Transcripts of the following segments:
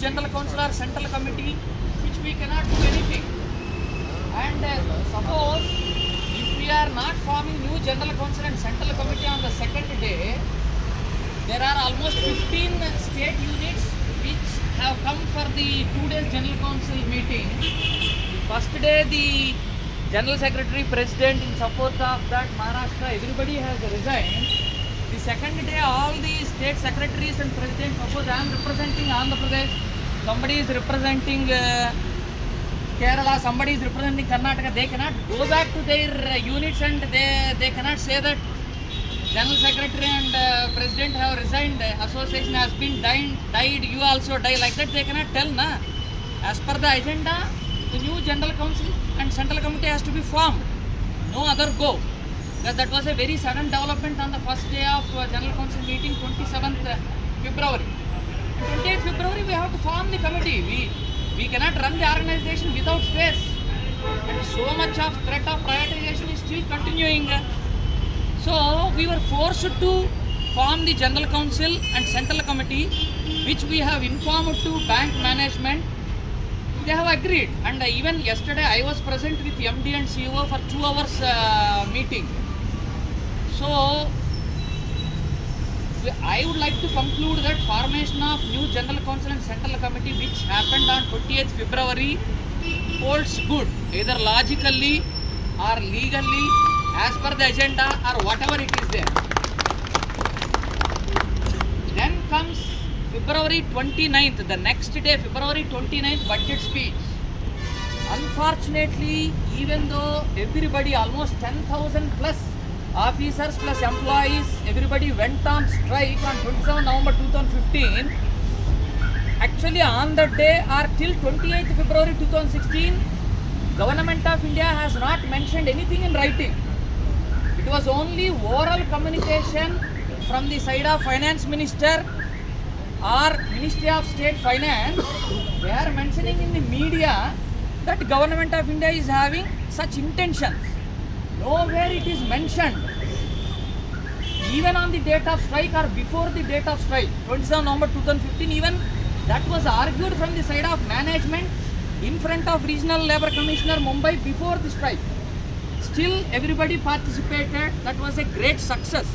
general council or central committee, which we cannot do anything. And suppose if we are not forming new general council and central committee on the second day, there are almost 15 state units which have come for the 2 days general council meeting. First day the general secretary, president, in support of that Maharashtra, everybody has resigned. The second day all the state secretaries and presidents, suppose I am representing Andhra Pradesh, somebody is representing Kerala, somebody is representing Karnataka, they cannot go back to their units and they cannot say that general secretary and president have resigned, association has been died, you also die, like that they cannot tell, na. As per the agenda, the new general council and central committee has to be formed, no other go. Because that was a very sudden development on the first day of general council meeting, 27th February. 28th February we have to form the committee. We cannot run the organization without space. And so much of threat of privatization is still continuing. So we were forced to form the general council and central committee, which we have informed to bank management. They have agreed, and even yesterday I was present with MD and CEO for 2 hours meeting. So I would like to conclude that formation of new general council and central committee, which happened on 28th February, holds good, either logically or legally, as per the agenda or whatever it is there. Then comes February 29th, the next day, February 29th, budget speech. Unfortunately, even though everybody, almost 10,000 plus officers plus employees, everybody went on strike on 27 November 2015, actually on that day or till 28th February 2016, Government of India has not mentioned anything in writing. It was only oral communication from the side of Finance Minister or Ministry of State Finance. They are mentioning in the media that Government of India is having such intentions. Nowhere it is mentioned. Even on the date of strike or before the date of strike, 27 November 2015, even that was argued from the side of management in front of Regional Labour Commissioner Mumbai before the strike. Still everybody participated. That was a great success.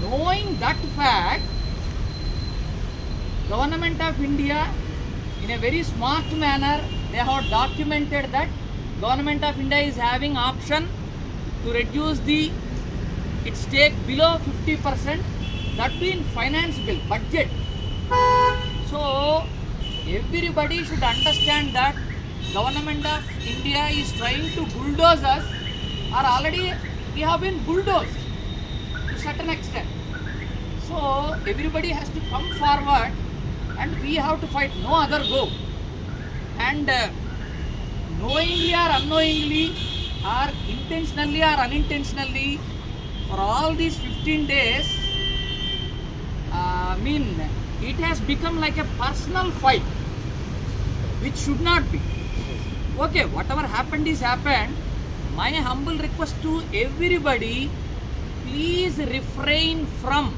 Knowing that fact, Government of India, in a very smart manner, they have documented that Government of India is having option to reduce its stake below 50%, that too in finance bill, budget. So everybody should understand that Government of India is trying to bulldoze us, or already we have been bulldozed to a certain extent. So everybody has to come forward and we have to fight, no other go. And knowingly or unknowingly, or intentionally or unintentionally, for all these 15 days, it has become like a personal fight, which should not be. Okay, whatever happened is happened. My humble request to everybody, please refrain from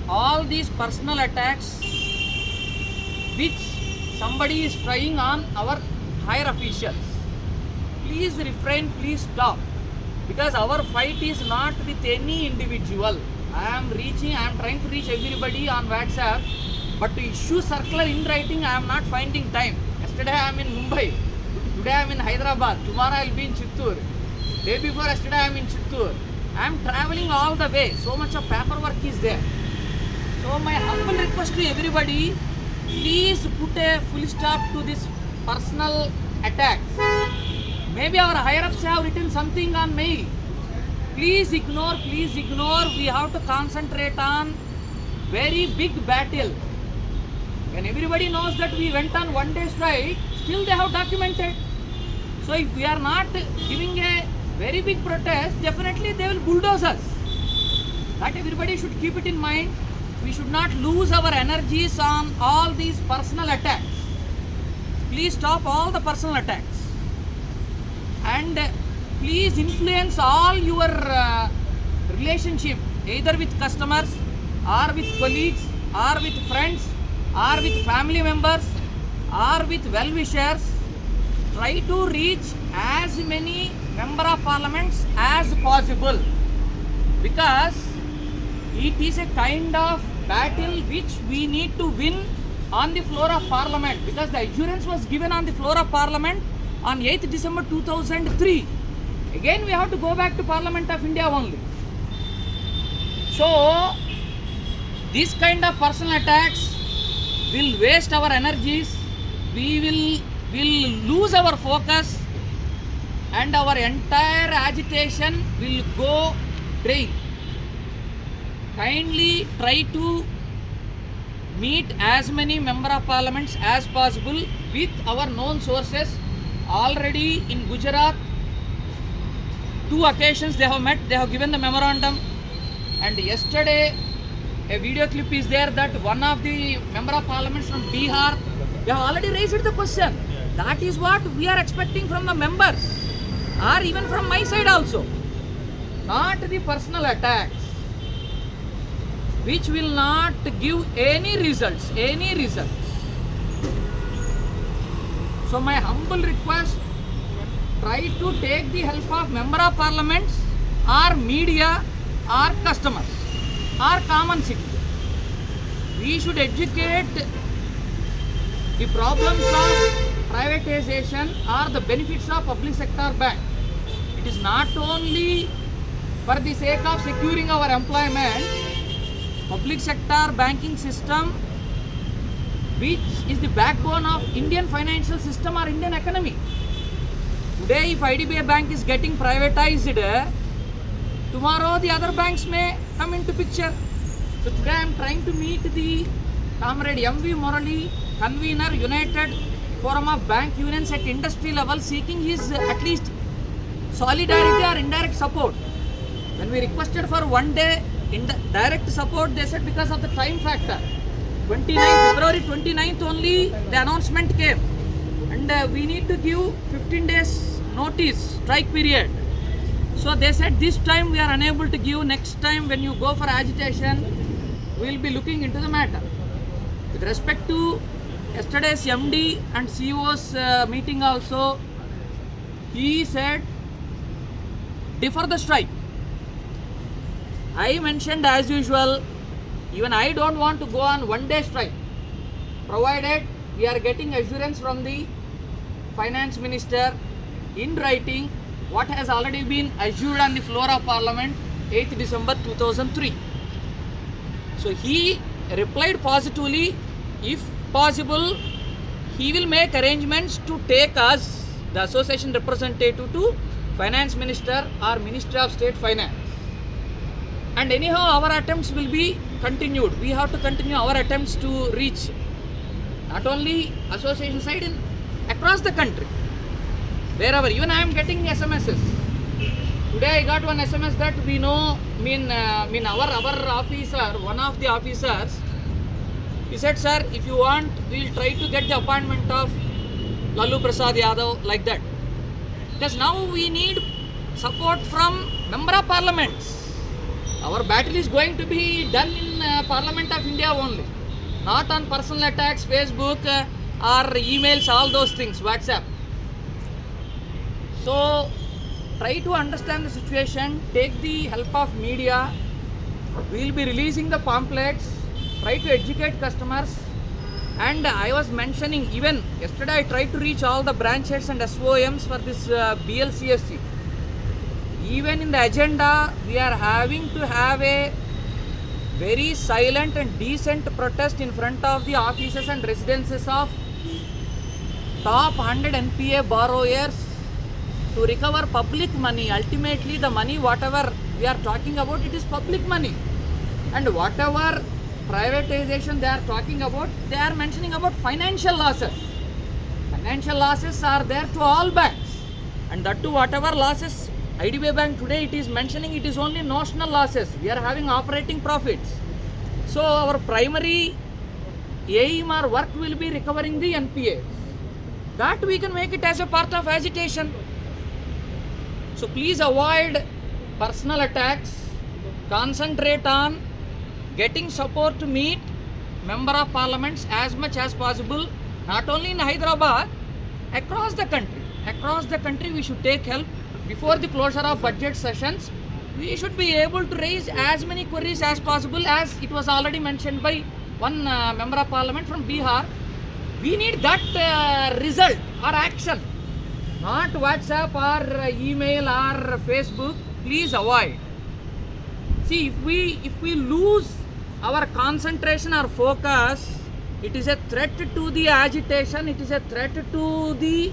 all these personal attacks which somebody is trying on our higher officials. Please refrain, please stop. Because our fight is not with any individual. I am trying to reach everybody on WhatsApp, but to issue circular in writing, I am not finding time. Yesterday I am in Mumbai, today I am in Hyderabad, tomorrow I will be in Chittoor. Day before yesterday I am in Chittoor. I am traveling all the way, so much of paperwork is there. So my humble request to everybody, please put a full stop to this personal attacks. Maybe our higher ups have written something on mail. Please ignore, we have to concentrate on very big battle. When everybody knows that we went on 1 day strike, still they have documented. So if we are not giving a very big protest, definitely they will bulldoze us. That everybody should keep it in mind. We should not lose our energies on all these personal attacks. Please stop all the personal attacks. And please influence all your relationship, either with customers or with colleagues or with friends or with family members or with well-wishers, try to reach as many member of parliaments as possible, because it is a kind of battle which we need to win on the floor of parliament, because the assurance was given on the floor of parliament on 8th December 2003. Again we have to go back to Parliament of India only. So this kind of personal attacks will waste our energies, we will lose our focus, and our entire agitation will go drain. Kindly try to meet as many member of parliaments as possible with our known sources. Already in Gujarat, 2 occasions they have met, they have given the memorandum, and yesterday a video clip is there that one of the member of parliaments from Bihar, they have already raised the question. That is what we are expecting from the members, or even from my side also. Not the personal attacks, which will not give any results. So my humble request, try to take the help of member of parliaments or media or customers or common citizen. We should educate the problems of privatization or the benefits of public sector bank. It is not only for the sake of securing our employment. Public sector banking system, which is the backbone of Indian financial system or Indian economy. Today if IDBI bank is getting privatized, tomorrow the other banks may come into picture. So today I am trying to meet the Comrade M.V. Murali, convener United Forum of Bank Unions at industry level, seeking his at least solidarity or indirect support. When we requested for one day in the direct support, they said because of the time factor. February 29th only the announcement came, and we need to give 15 days notice, strike period. So they said this time we are unable to give, next time when you go for agitation, we will be looking into the matter. With respect to yesterday's MD and CEO's meeting also, he said defer the strike. I mentioned as usual, even I don't want to go on one-day strike, provided we are getting assurance from the finance minister in writing what has already been assured on the floor of parliament 8th December 2003. So he replied positively, if possible he will make arrangements to take us, the association representative, to finance minister or Ministry of State Finance. And anyhow our attempts will be continued. We have to continue our attempts to reach not only association side, in across the country, wherever. Even I am getting SMSs. Today I got one SMS that we know, our officer, one of the officers, he said, sir, if you want, we will try to get the appointment of Lalu Prasad Yadav, like that. Because now we need support from member of parliaments. Our battle is going to be done in Parliament of India only, not on personal attacks, Facebook or emails, all those things, WhatsApp. So try to understand the situation, take the help of media. We will be releasing the pamphlets, try to educate customers. And I was mentioning, even yesterday I tried to reach all the branches and SOMs for this BLCSC. Even in the agenda, we are having to have a very silent and decent protest in front of the offices and residences of top 100 NPA borrowers to recover public money. Ultimately, the money, whatever we are talking about, it is public money. And whatever privatization they are talking about, they are mentioning about financial losses. Financial losses are there to all banks. And that too, whatever losses IDBI Bank today it is mentioning, it is only notional losses. We are having operating profits. So our primary aim or work will be recovering the NPA. That we can make it as a part of agitation. So please avoid personal attacks. Concentrate on getting support to meet member of parliaments as much as possible, not only in Hyderabad, across the country. Across the country we should take help. Before the closure of budget sessions, we should be able to raise as many queries as possible, as it was already mentioned by one member of parliament from Bihar. We need that result or action, not WhatsApp or email or Facebook. Please avoid. See, if we lose our concentration or focus, it is a threat to the agitation, it is a threat to the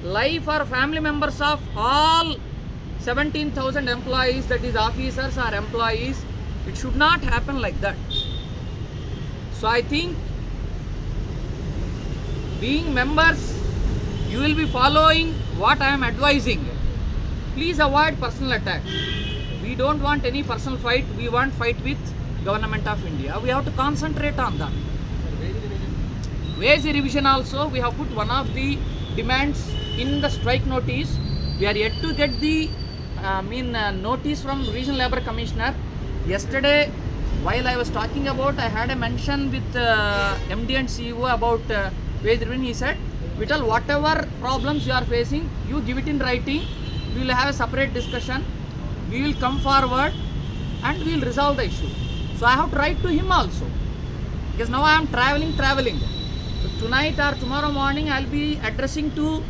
life or family members of all 17,000 employees, that is officers or employees. It should not happen like that. So I think, being members, you will be following what I am advising. Please avoid personal attack. We don't want any personal fight. We want fight with Government of India. We have to concentrate on that. Wage revision also, we have put one of the demands in the strike notice. We are yet to get the notice from Regional Labour Commissioner. Yesterday, while I was talking about, I had a mention with MD and CEO about wage revision. He said, Vital, whatever problems you are facing, you give it in writing. We will have a separate discussion. We will come forward and we will resolve the issue. So I have to write to him also, because now I am traveling. So tonight or tomorrow morning I will be addressing to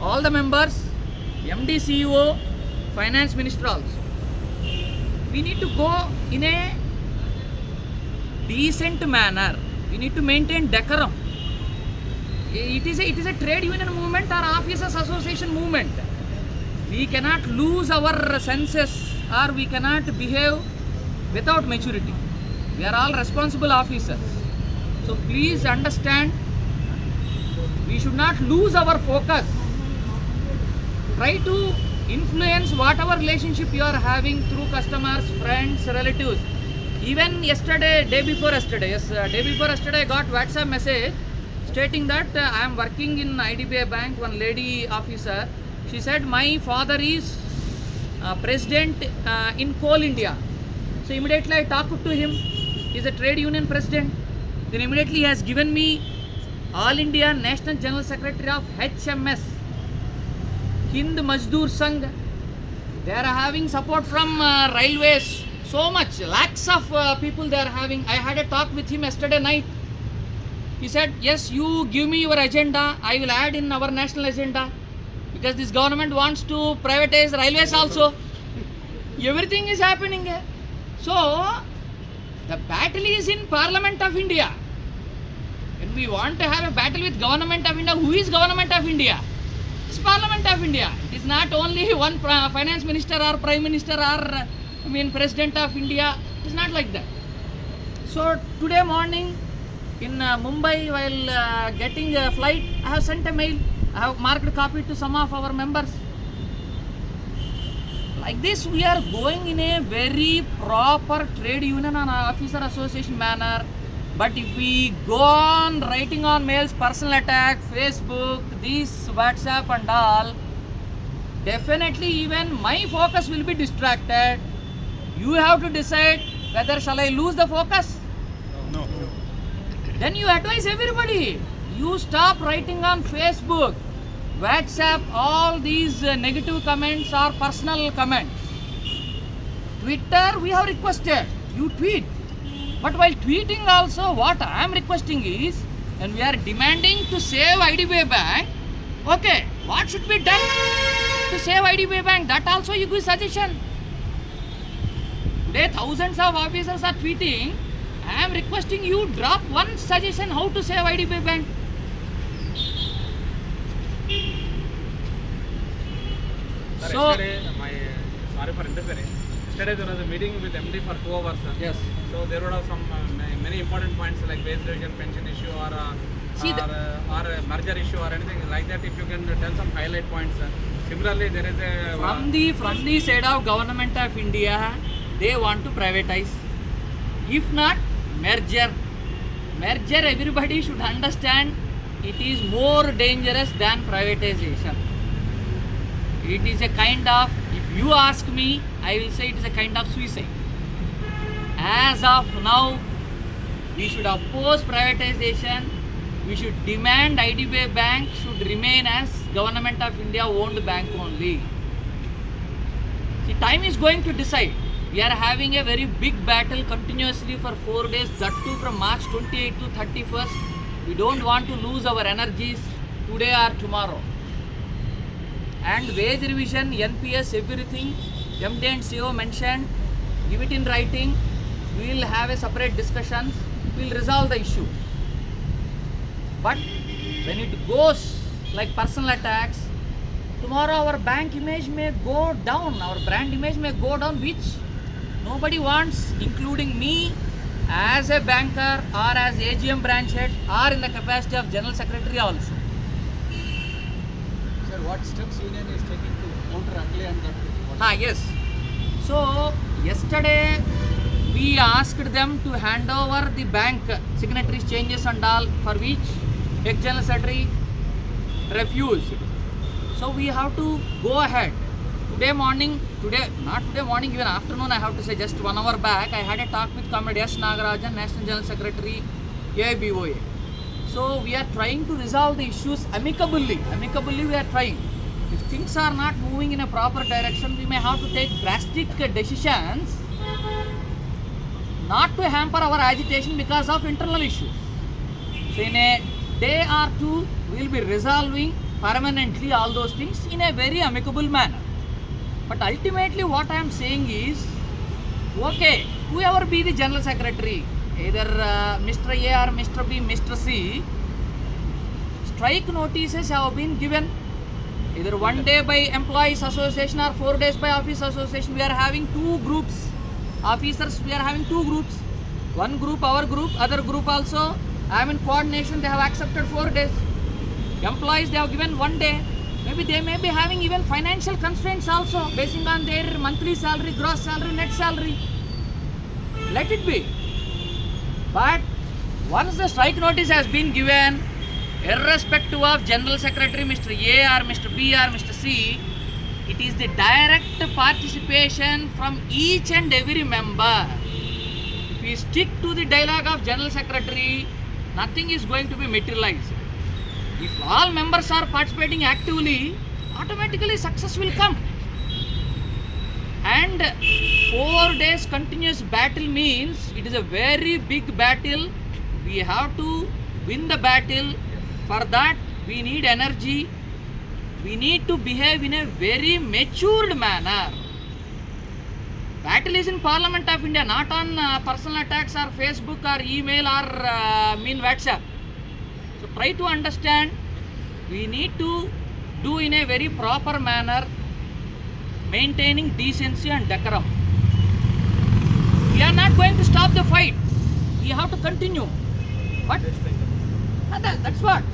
all the members, MD, CEO, Finance Minister also. We need to go in a decent manner. We need to maintain decorum. It is a trade union movement or officers association movement. We cannot lose our senses, or we cannot behave without maturity. We are all responsible officers. So please understand, we should not lose our focus. Try to influence whatever relationship you are having through customers, friends, relatives. Even yesterday, day before yesterday, I got WhatsApp message stating that I am working in IDBI Bank, one lady officer. She said, my father is president in Coal India. So immediately I talked to him. He is a trade union president. Then immediately he has given me All India National General Secretary of HMS, Hind Mazdoor Sangh. They are having support from railways. So much, lakhs of people they are having. I had a talk with him yesterday night. He said, yes, you give me your agenda, I will add in our national agenda, because this government wants to privatize railways also. Everything is happening. So the battle is in Parliament of India. When we want to have a battle with Government of India, who is Government of India? It's Parliament of India. It is not only one finance minister or prime minister or president of India. It is not like that. So today morning in Mumbai, while getting a flight, I have sent a mail. I have marked a copy to some of our members. Like this, we are going in a very proper trade union and officer association manner. But if we go on writing on mails, personal attack, Facebook, this WhatsApp and all, definitely even my focus will be distracted. You have to decide whether shall I lose the focus. No. Then you advise everybody. You stop writing on Facebook, WhatsApp, all these negative comments or personal comments. Twitter, we have requested, you tweet. But while tweeting also, what I am requesting is, and we are demanding to save IDBI Bank, okay, what should be done to save IDBI Bank? That also you give suggestion. Today thousands of officers are tweeting. I am requesting you drop one suggestion how to save IDBI Bank. Sir, So, yesterday, sorry for interfering. Yesterday there was a meeting with MD for 2 hours. Sir. yes. So there were some many important points like wage revision, pension issue, or a merger issue or anything like that. If you can tell some highlight points. Similarly, there is a From the side of Government of India, they want to privatize. If not, merger. Merger, everybody should understand, it is more dangerous than privatization. It is a kind of, if you ask me, I will say it is a kind of suicide. As of now, We should oppose privatization. We should demand IDBI Bank should remain as Government of India owned bank only. See, time is going to decide. We are having a very big battle continuously for 4 days, that too from March 28 to 31st. We don't want to lose our energies today or tomorrow. And wage revision, NPS, everything, MD and CO mentioned, give it in writing. We will have a separate discussion. We will resolve the issue. But when it goes like personal attacks, tomorrow our bank image may go down, our brand image may go down, which nobody wants, including me as a banker or as AGM branch head or in the capacity of General Secretary also. Sir, what steps union is taking to counter Akle and that? Yes. So, yesterday we asked them to hand over the bank signatories changes and all, for which ex-General Secretary refused. So we have to go ahead. Not today morning, even afternoon, I have to say, just 1 hour back, I had a talk with Comrade S. Nagarajan, National General Secretary, AIBOA. So we are trying to resolve the issues amicably. Amicably we are trying. If things are not moving in a proper direction, we may have to take drastic decisions not to hamper our agitation because of internal issues. So in a day or two, we will be resolving permanently all those things in a very amicable manner. But ultimately what I am saying is, okay, whoever be the General Secretary, either Mr. A or Mr. B, Mr. C, strike notices have been given either 1 day by Employees Association or 4 days by Office Association. We are having 2 groups. Officers, we are having 2 groups. One group, our group, other group also. I am in coordination, they have accepted 4 days. Employees, they have given 1 day. Maybe they may be having even financial constraints also, basing on their monthly salary, gross salary, net salary. Let it be. But once the strike notice has been given, irrespective of General Secretary Mr. A or Mr. B or Mr. C, it is the direct participation from each and every member. If we stick to the dialogue of General Secretary, nothing is going to be materialized. If all members are participating actively, automatically success will come. And 4 days continuous battle means it is a very big battle. We have to win the battle. For that, we need energy. We need to behave in a very matured manner. Battle is in Parliament of India, not on personal attacks or Facebook or email or WhatsApp. So try to understand, we need to do in a very proper manner, maintaining decency and decorum. We are not going to stop the fight. We have to continue. But that's what.